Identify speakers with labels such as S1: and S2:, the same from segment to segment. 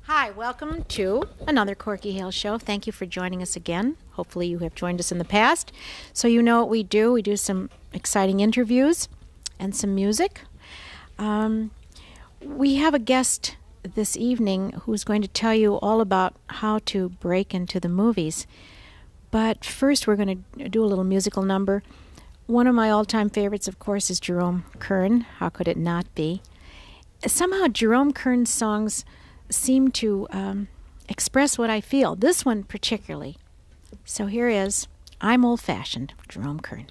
S1: Hi, welcome to another Corky Hale Show. Thank you for joining us again. Hopefully you have joined us in the past. So you know what we do. We do some exciting interviews and some music. We have a guest this evening who's going to tell you all about how to break into the movies. But first we're going to do a little musical number. One of my all-time favorites, of course, is Jerome Kern. How could it not be? Somehow Jerome Kern's songs seem to express what I feel. This one particularly. So here is I'm Old-Fashioned, Jerome Kern.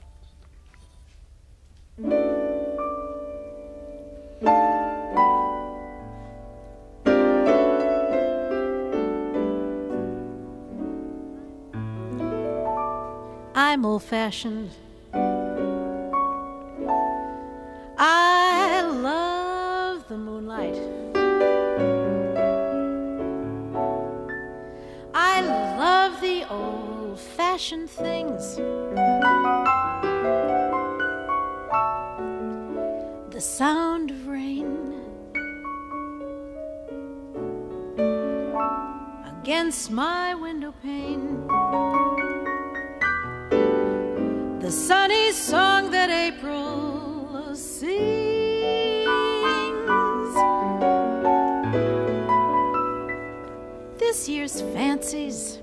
S1: I'm old-fashioned. I love the moonlight. I love the old-fashioned things. The sound of rain against my window pane. The sunny song that April sings. This year's fancies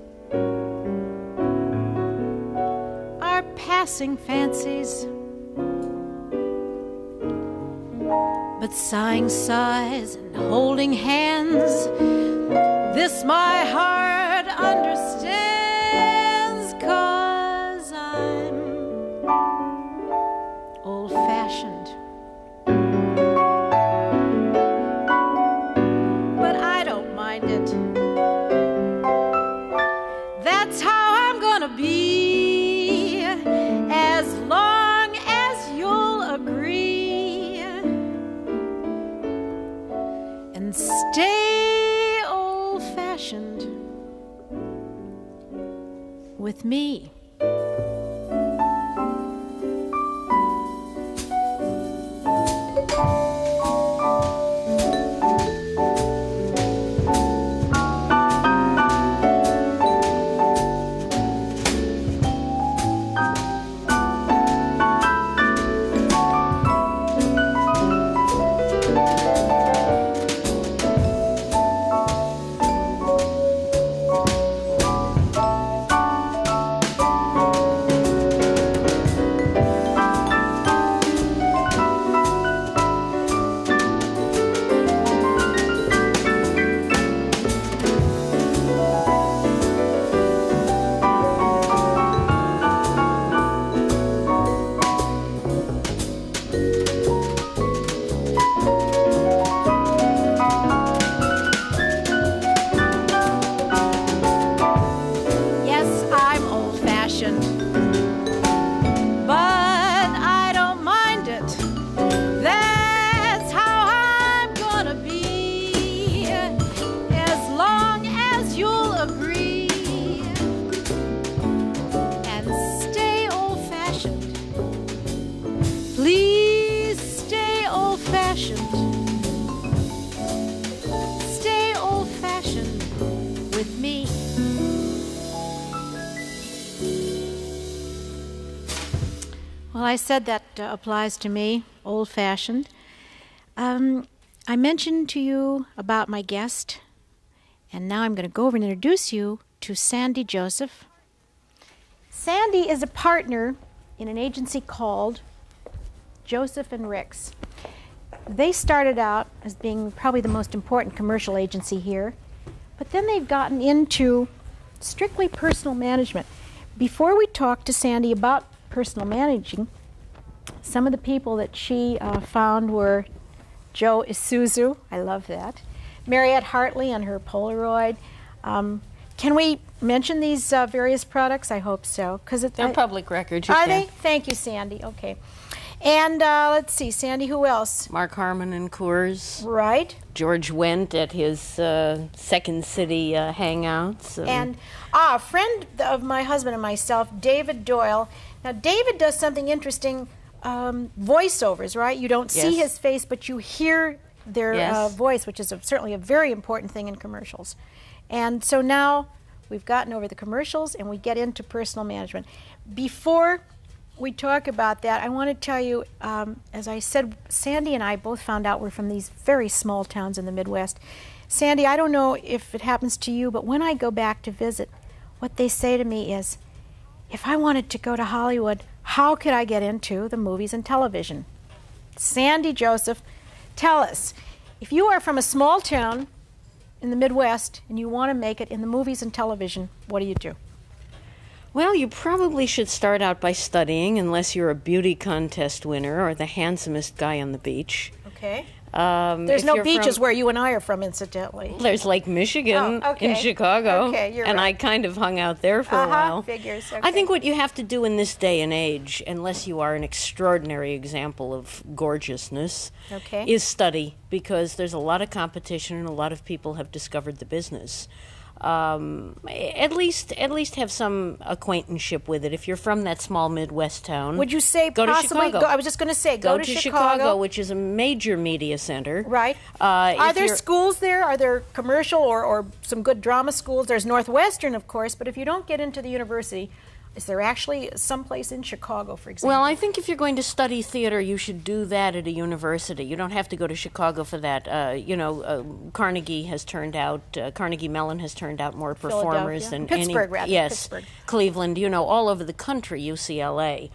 S1: are passing fancies, but sighing sighs and holding hands, this my heart understands, 'cause I'm old-fashioned. But I don't mind it. That's how I'm gonna be, as long as you'll agree and stay old-fashioned with me. I said that applies to me, old-fashioned. I mentioned to you about my guest, and now I'm going to go over and introduce you to Sandy Joseph. Sandy is a partner in an agency called Joseph and Ricks. They started out as being probably the most important commercial agency here, but then they've gotten into strictly personal management. Before we talk to Sandy about personal managing, some of the people that she found were Joe Isuzu, I love that, Mariette Hartley on her Polaroid. Can we mention these various products? I hope so.
S2: They're public records.
S1: Are they? Thank you, Sandy. Okay. And let's see, Sandy, who else?
S2: Mark Harmon and Coors.
S1: Right.
S2: George Wendt at his Second City hangouts.
S1: And a friend of my husband and myself, David Doyle. Now, David does something interesting, voiceovers, right? You don't see his face, but you hear their
S2: Yes.
S1: voice, which is certainly a very important thing in commercials. And so now we've gotten over the commercials and we get into personal management. Before we talk about that, I want to tell you, as I said, Sandy and I both found out we're from these very small towns in the Midwest. Sandy, I don't know if it happens to you, but when I go back to visit, what they say to me is, if I wanted to go to Hollywood, how could I get into the movies and television? Sandy Joseph, tell us, if you are from a small town in the Midwest and you want to make it in the movies and television, what do you do?
S2: Well, you probably should start out by studying, unless you're a beauty contest winner or the handsomest guy on the beach.
S1: Okay. There's no beaches
S2: from,
S1: where you and I are from, incidentally.
S2: There's Lake Michigan in Chicago.
S1: Okay, you're
S2: and
S1: right.
S2: I kind of hung out there for a while.
S1: Figures. Okay.
S2: I think what you have to do in this day and age, unless you are an extraordinary example of gorgeousness, is study, because there's a lot of competition and a lot of people have discovered the business. At least have some acquaintanceship with it. If you're from that small Midwest town,
S1: would you say
S2: go
S1: possibly?
S2: to Chicago.
S1: I was just going to say
S2: go to Chicago, which is a major media center.
S1: Right. Are there schools there? Are there commercial or some good drama schools? There's Northwestern, of course, but if you don't get into the university, is there actually someplace in Chicago, for example?
S2: Well, I think if you're going to study theater, you should do that at a university. You don't have to go to Chicago for that. Carnegie Mellon has turned out more performers than
S1: Pittsburgh,
S2: any.
S1: rather.
S2: Yes,
S1: Pittsburgh.
S2: Cleveland. All over the country, UCLA.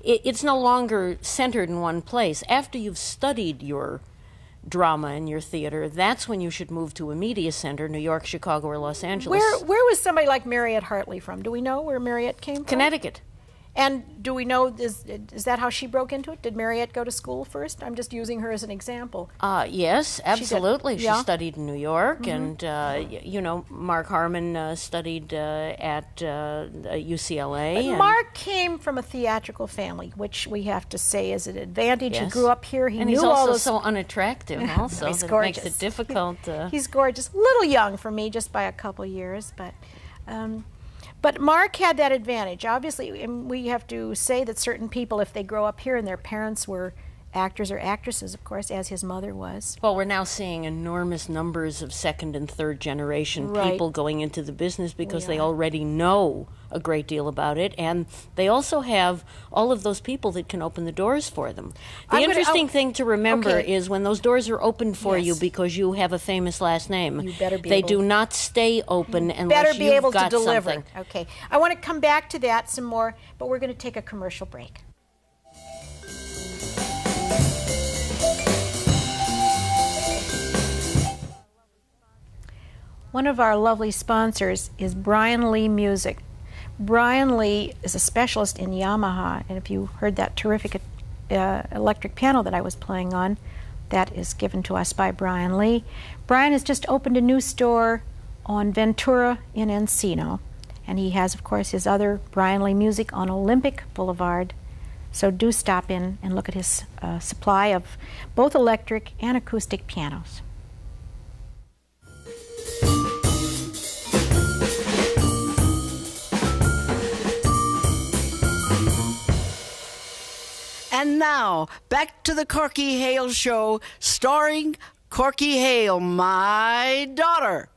S2: It's no longer centered in one place. After you've studied your drama and your theater, that's when you should move to a media center, New York, Chicago, or Los Angeles.
S1: Where was somebody like Mariette Hartley from? Do we know where Mariette came from?
S2: Connecticut.
S1: And do we know, is that how she broke into it? Did Mariette go to school first? I'm just using her as an example.
S2: Yes, absolutely. She
S1: Yeah.
S2: studied in New York, and, Mark Harmon studied at UCLA.
S1: But Mark came from a theatrical family, which we have to say is an advantage.
S2: Yes.
S1: He grew up here. He
S2: and
S1: knew
S2: he's
S1: all
S2: also
S1: those...
S2: so unattractive, also.
S1: He's
S2: that
S1: gorgeous.
S2: makes it difficult.
S1: He's gorgeous. A little young for me, just by a couple years, but Mark had that advantage. Obviously, and we have to say that certain people, if they grow up here and their parents were actors or actresses, of course, as his mother was.
S2: Well, we're now seeing enormous numbers of second and third generation people going into the business because they already know a great deal about it, and they also have all of those people that can open the doors for them. The interesting thing to remember is when those doors are opened for you because you have a famous last name,
S1: you better be
S2: they
S1: able,
S2: do not stay open unless
S1: better be able
S2: got
S1: to deliver.
S2: Something.
S1: Okay, I want to come back to that some more, but we're going to take a commercial break. One of our lovely sponsors is Brian Lee Music. Brian Lee is a specialist in Yamaha, and if you heard that terrific electric piano that I was playing on, that is given to us by Brian Lee. Brian has just opened a new store on Ventura in Encino, and he has, of course, his other Brian Lee Music on Olympic Boulevard. So do stop in and look at his supply of both electric and acoustic pianos.
S3: And now, back to the Corky Hale Show, starring Corky Hale, my daughter.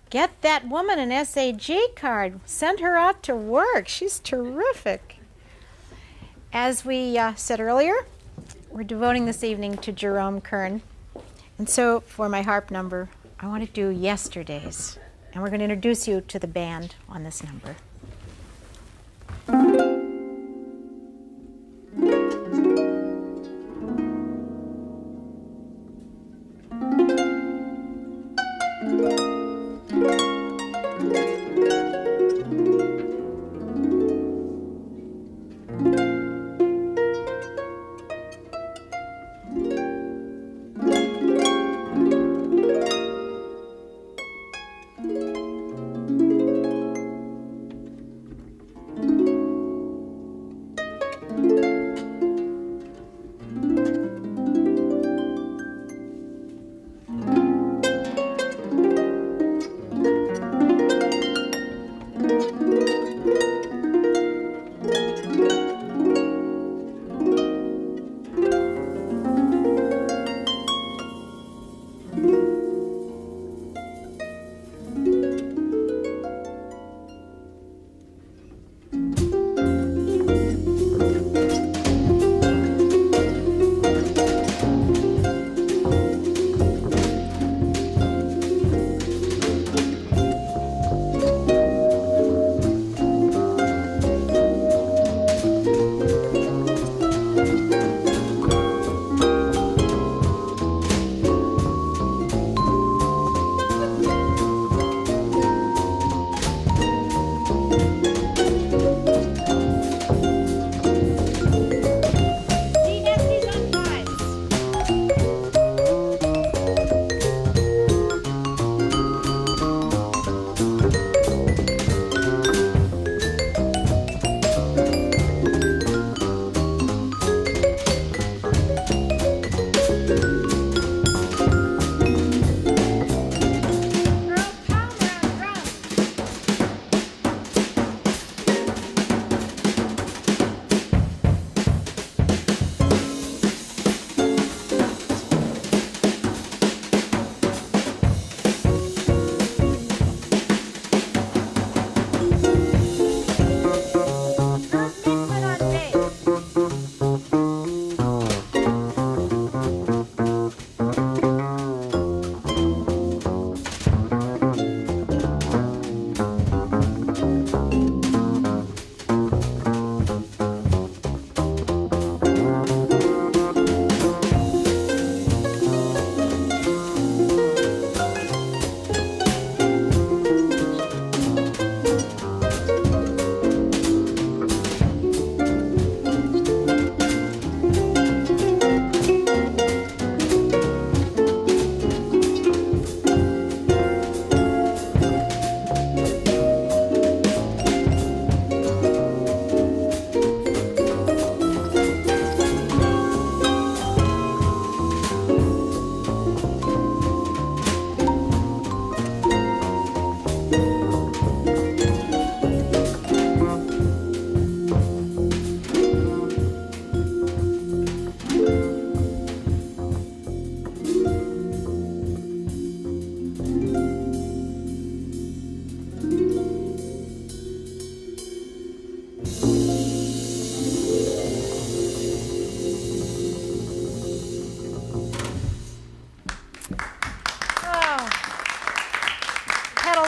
S1: Get that woman an SAG card. Send her out to work. She's terrific. As we said earlier, we're devoting this evening to Jerome Kern. And so for my harp number, I want to do Yesterdays. And we're going to introduce you to the band on this number.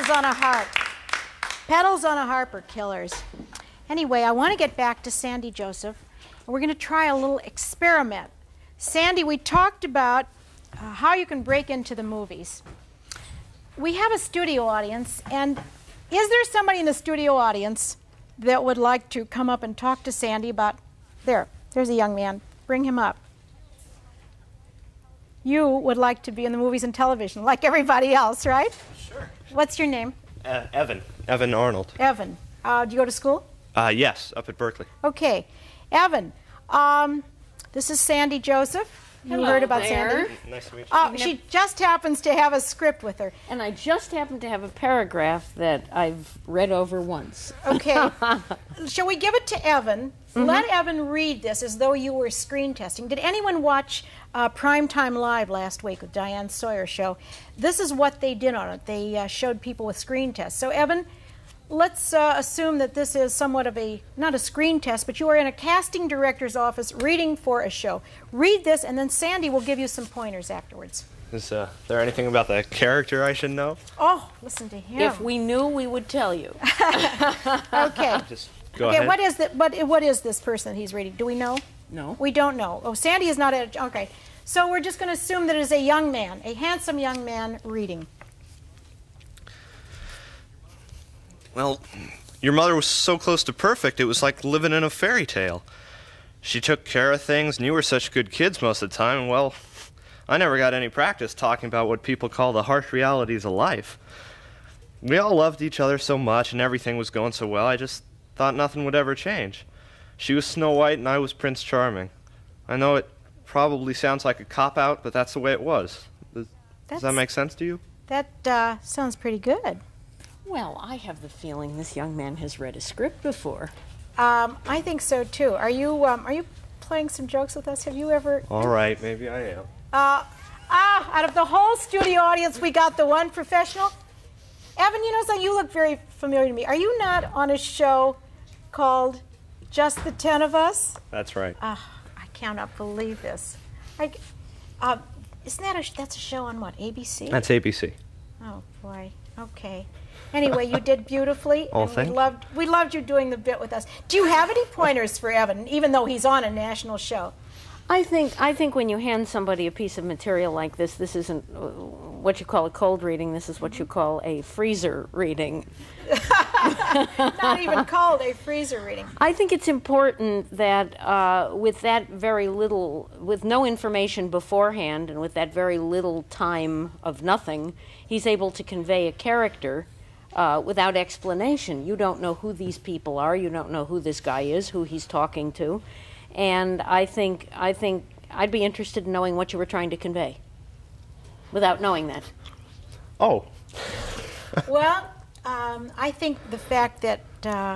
S1: pedals on a harp. Pedals on a harp are killers. Anyway, I want to get back to Sandy Joseph, and we're going to try a little experiment. Sandy, we talked about how you can break into the movies. We have a studio audience, and is there somebody in the studio audience that would like to come up and talk to Sandy about, there's a young man, bring him up. You would like to be in the movies and television, like everybody else, right?
S4: Sure.
S1: What's your name?
S4: Evan Arnold.
S1: Evan. Do you go to school?
S4: Yes, up at Berkeley.
S1: Okay. Evan, this is Sandy Joseph. You heard about Sandy?
S4: Nice to meet you.
S1: She just happens to have a script with her.
S2: And I just happen to have a paragraph that I've read over once.
S1: Okay. Shall we give it to Evan? Mm-hmm. Let Evan read this as though you were screen testing. Did anyone watch Primetime Live last week with Diane Sawyer's show? This is what they did on it. They showed people with screen tests. So, Evan, let's assume that this is somewhat of not a screen test, but you are in a casting director's office reading for a show. Read this, and then Sandy will give you some pointers afterwards.
S4: Is there anything about the character I should know?
S1: Oh, listen to him.
S2: If we knew, we would tell you.
S1: Okay.
S4: Just go ahead.
S1: What is this person that he's reading? Do we know?
S2: No.
S1: We don't know. Oh, Sandy is not okay. So we're just going to assume that it is a young man, a handsome young man reading.
S4: Well, your mother was so close to perfect, it was like living in a fairy tale. She took care of things, and you were such good kids most of the time, and well, I never got any practice talking about what people call the harsh realities of life. We all loved each other so much, and everything was going so well, I just thought nothing would ever change. She was Snow White, and I was Prince Charming. I know it probably sounds like a cop-out, but that's the way it was. Does that make sense to you?
S1: That sounds pretty good.
S2: Well, I have the feeling this young man has read a script before.
S1: I think so too. Are you playing some jokes with us? Have you ever?
S4: All right, maybe I am.
S1: Out of the whole studio audience, we got the one professional. Evan, you know something? You look very familiar to me. Are you not on a show called Just the 10 of Us?
S4: That's right.
S1: I cannot believe this. Isn't that's a show on what, ABC?
S4: That's ABC.
S1: Oh boy. Okay. Anyway, you did beautifully.
S4: Oh,
S1: and we loved you doing the bit with us. Do you have any pointers for Evan, even though he's on a national show?
S2: I think when you hand somebody a piece of material like this isn't what you call a cold reading. This is what you call a freezer reading.
S1: Not even called a freezer reading.
S2: I think it's important that with that very little, with no information beforehand, and with that very little time of nothing, he's able to convey a character without explanation. You don't know who these people are. You don't know who this guy is, who he's talking to. And I think I'd be interested in knowing what you were trying to convey without knowing that.
S4: Oh.
S1: Well, I think the fact that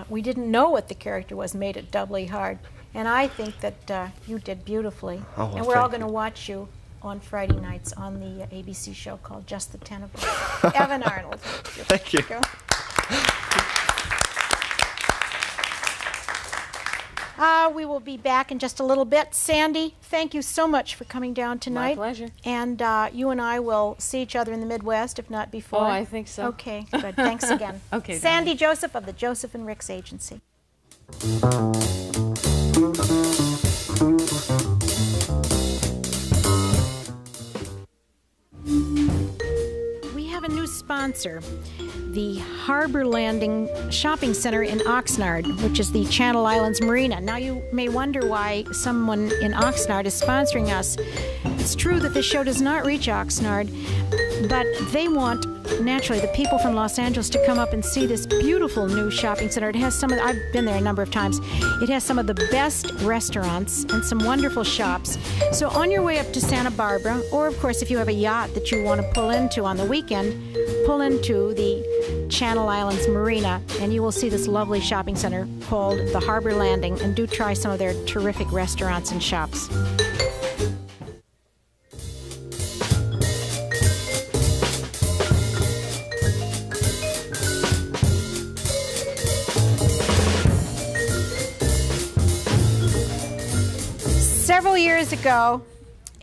S1: we didn't know what the character was made it doubly hard. And I think that you did beautifully.
S4: Oh, well,
S1: and we're all going to watch you on Friday nights on the ABC show called Just the 10 of Us. Evan Arnold.
S4: Thank you.
S1: We will be back in just a little bit. Sandy, thank you so much for coming down tonight.
S2: My pleasure.
S1: And you and I will see each other in the Midwest, if not before.
S2: Oh, I think so.
S1: Okay, good. Thanks again.
S2: Okay.
S1: Sandy Joseph of the Joseph and Ricks Agency. We have a new sponsor, the Harbor Landing Shopping Center in Oxnard, which is the Channel Islands Marina. Now you may wonder why someone in Oxnard is sponsoring us. It's true that this show does not reach Oxnard, but they want, naturally, the people from Los Angeles to come up and see this beautiful new shopping center. It has I've been there a number of times. It has some of the best restaurants and some wonderful shops. So on your way up to Santa Barbara, or of course if you have a yacht that you want to pull into on the weekend, pull into the Channel Islands Marina and you will see this lovely shopping center called the Harbor Landing, and do try some of their terrific restaurants and shops. Several years ago,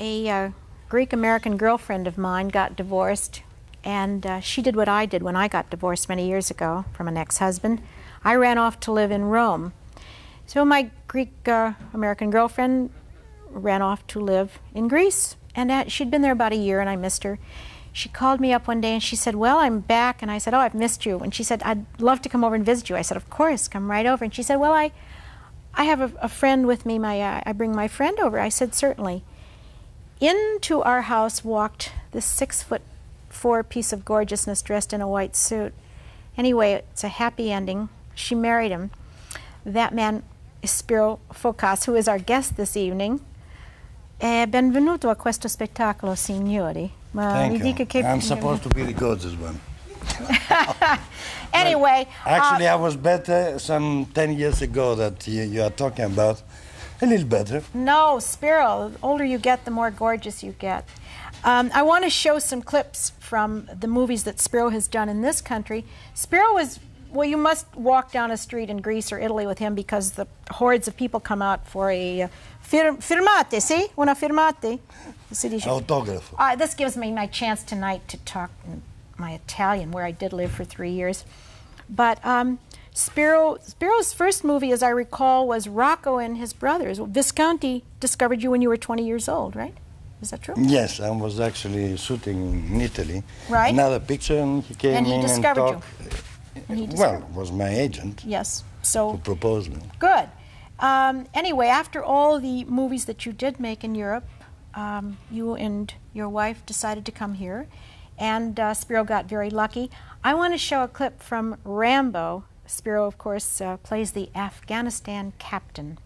S1: a Greek-American girlfriend of mine got divorced, And she did what I did when I got divorced many years ago from an ex-husband. I ran off to live in Rome. So my Greek-American girlfriend ran off to live in Greece. And she'd been there about a year, and I missed her. She called me up one day, and she said, well, I'm back. And I said, oh, I've missed you. And she said, I'd love to come over and visit you. I said, of course, come right over. And she said, well, I have a friend with me. I bring my friend over. I said, certainly. Into our house walked this 6'4" piece of gorgeousness dressed in a white suit. Anyway, it's a happy ending. She married him. That man is Spiros Fokas, who is our guest this evening. Benvenuto a questo spettacolo, signori.
S5: Thank you. I'm supposed to be the gorgeous one.
S1: Anyway.
S5: Actually, I was better some 10 years ago that you are talking about. A little better.
S1: No, Spiro, the older you get, the more gorgeous you get. I want to show some clips from the movies that Spiro has done in this country. Spiro was, well, you must walk down a street in Greece or Italy with him because the hordes of people come out for a firmate, sì? Una firmate.
S5: Autograph.
S1: This gives me my chance tonight to talk in my Italian, where I did live for 3 years. But Spiro's first movie, as I recall, was Rocco and his brothers. Visconti discovered you when you were 20 years old, right? Is that true?
S5: Yes, I was actually shooting in Italy.
S1: Right.
S5: Another picture, and he came
S1: and he
S5: in
S1: discovered
S5: and talked.
S1: You.
S5: Well, was my agent.
S1: Yes. So.
S5: Who proposed me.
S1: Good. Anyway, after all the movies that you did make in Europe, you and your wife decided to come here, and Spiro got very lucky. I want to show a clip from Rambo. Spiro, of course, plays the Afghanistan captain.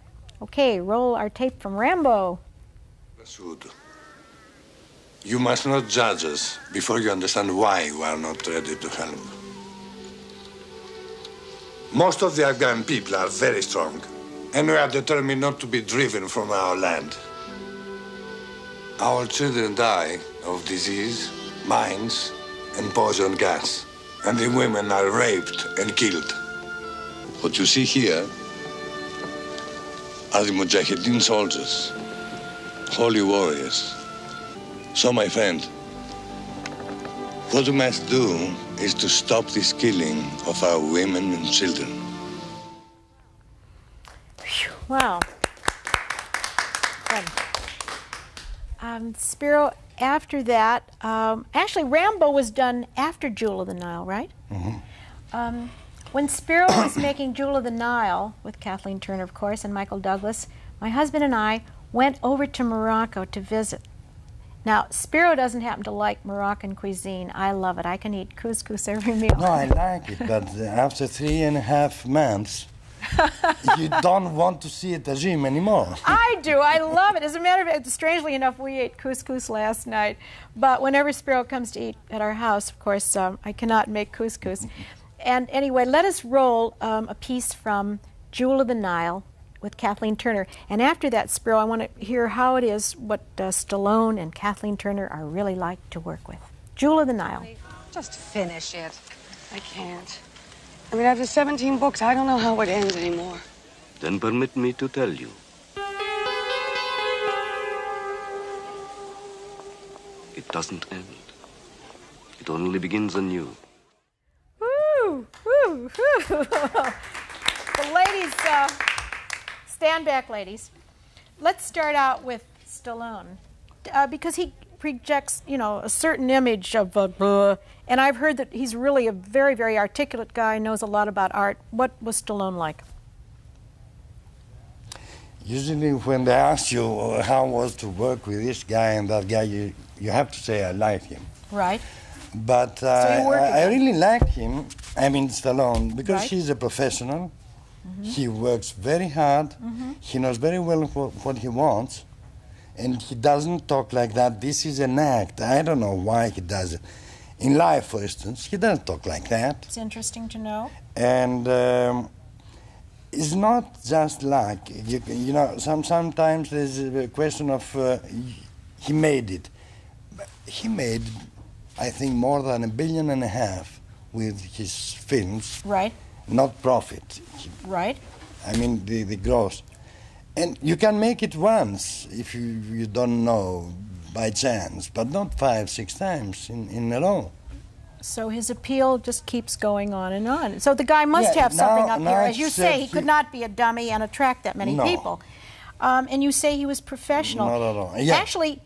S1: Okay, roll our tape from Rambo.
S6: Masood, you must not judge us before you understand why we are not ready to help. Most of the Afghan people are very strong, and we are determined not to be driven from our land. Our children die of disease, mines, and poison gas, and the women are raped and killed. What you see here are the Mujahideen soldiers, holy warriors. So, my friend, what we must do is to stop this killing of our women and children.
S1: Wow. Good. Spiro, after that, actually Rambo was done after Jewel of the Nile, right? Mm-hmm. When Spiro was making Jewel of the Nile, with Kathleen Turner, of course, and Michael Douglas, my husband and I went over to Morocco to visit. Now, Spiro doesn't happen to like Moroccan cuisine. I love it. I can eat couscous every meal.
S5: No, I like it, but after 3.5 months, you don't want to see a tagine anymore.
S1: I do. I love it. As a matter of fact, strangely enough, we ate couscous last night. But whenever Spiro comes to eat at our house, of course, I cannot make couscous. And anyway, let us roll a piece from Jewel of the Nile with Kathleen Turner. And after that, Spiro, I want to hear how it is, what Stallone and Kathleen Turner are really like to work with. Jewel of the Nile.
S7: Just finish it. I can't. I mean, after 17 books, I don't know how it ends anymore.
S8: Then permit me to tell you. It doesn't end. It only begins anew.
S1: Woo! Woo! Woo! The ladies, stand back, ladies. Let's start out with Stallone, because he projects, you know, a certain image of and I've heard that he's really a very, very articulate guy, knows a lot about art. What was Stallone like?
S5: Usually when they ask you how it was to work with this guy and that guy, you have to say, I like him.
S1: Right.
S5: But I really liked him, I mean Stallone, because he's a professional. Mm-hmm. He works very hard. Mm-hmm. He knows very well what he wants. And he doesn't talk like that. This is an act. I don't know why he does it. In life, for instance, he doesn't talk like that.
S1: It's interesting to know.
S5: And it's not just like, you know, sometimes there's a question of he made it. He made, I think, more than $1.5 billion with his films.
S1: Right.
S5: Not profit.
S1: Right.
S5: I mean, the gross. And you can make it once if you don't know by chance, but not 5, 6 times in a row.
S1: So his appeal just keeps going on and on. So the guy must have something up here. As you say, he could not be a dummy and attract that many people. And you say he was professional.
S5: Not at all. Yeah.
S1: Actually,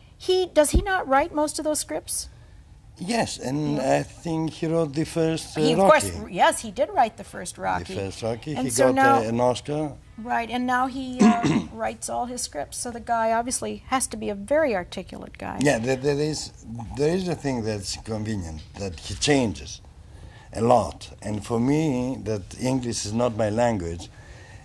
S1: does he not write most of those scripts?
S5: Yes, and I think he wrote the first
S1: Rocky. Of course, yes, he did write the first Rocky.
S5: The first Rocky.
S1: And
S5: he
S1: so
S5: got an Oscar.
S1: Right, and now he writes all his scripts. So the guy obviously has to be a very articulate guy.
S5: Yeah, there is a thing that's convenient, that he changes a lot. And for me, that English is not my language.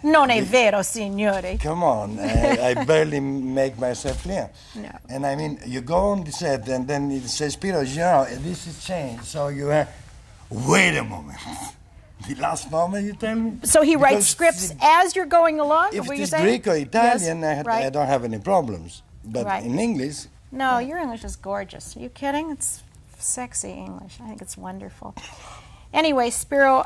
S1: Non è vero, signore.
S5: Come on, I barely make myself clear.
S1: No.
S5: And I mean, you go on the set and then it says, Spiros, this is changed. So you have, wait a moment. The last moment you tell me?
S1: So he writes scripts as you're going along?
S5: If
S1: it
S5: it's Greek or Italian,
S1: yes,
S5: I don't have any problems. But in English...
S1: No, your English is gorgeous. Are you kidding? It's sexy English. I think it's wonderful. Anyway, Spiro,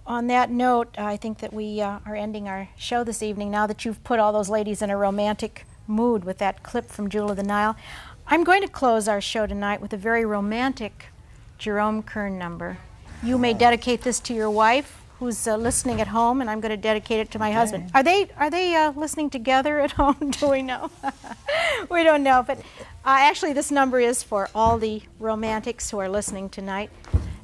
S1: on that note, I think that we are ending our show this evening now that you've put all those ladies in a romantic mood with that clip from Jewel of the Nile. I'm going to close our show tonight with a very romantic Jerome Kern number. You may dedicate this to your wife, who's listening at home, and I'm going to dedicate it to my husband. Are they listening together at home? Do we know? We don't know, but actually this number is for all the romantics who are listening tonight.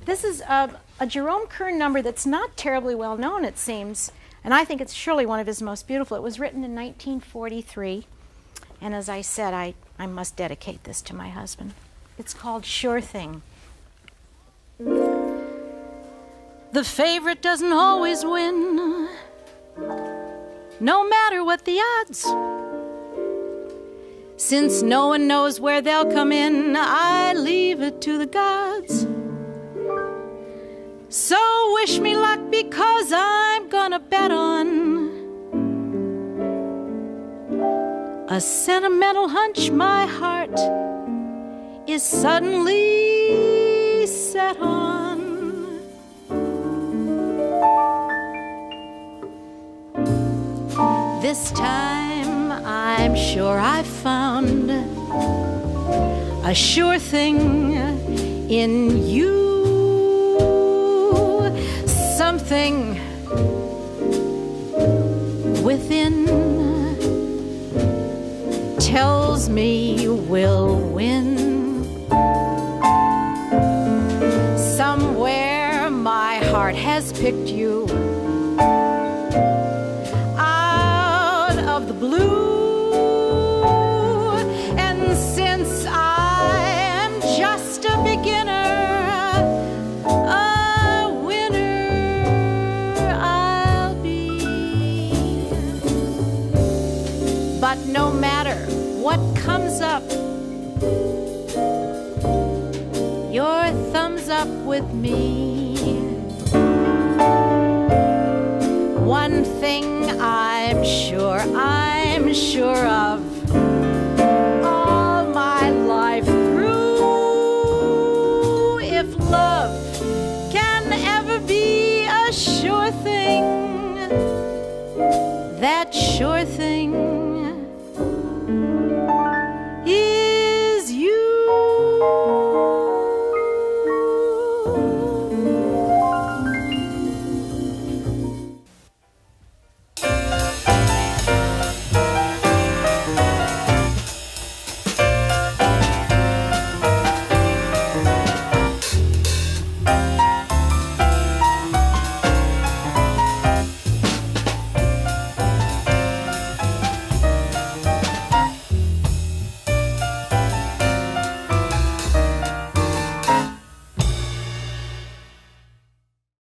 S1: This is a Jerome Kern number that's not terribly well known, it seems, and I think it's surely one of his most beautiful. It was written in 1943, and as I said, I must dedicate this to my husband. It's called Sure Thing. The favorite doesn't always win, no matter what the odds. Since no one knows where they'll come in, I leave it to the gods. So wish me luck, because I'm gonna bet on a sentimental hunch my heart is suddenly set on. This time I'm sure I've found a sure thing in you. Something within tells me we'll win. Somewhere my heart has picked you out of the blue, and since I am just a beginner, but no matter what comes up, your thumbs up with me. One thing I'm sure of, all my life through, if love can ever be a sure thing, that sure thing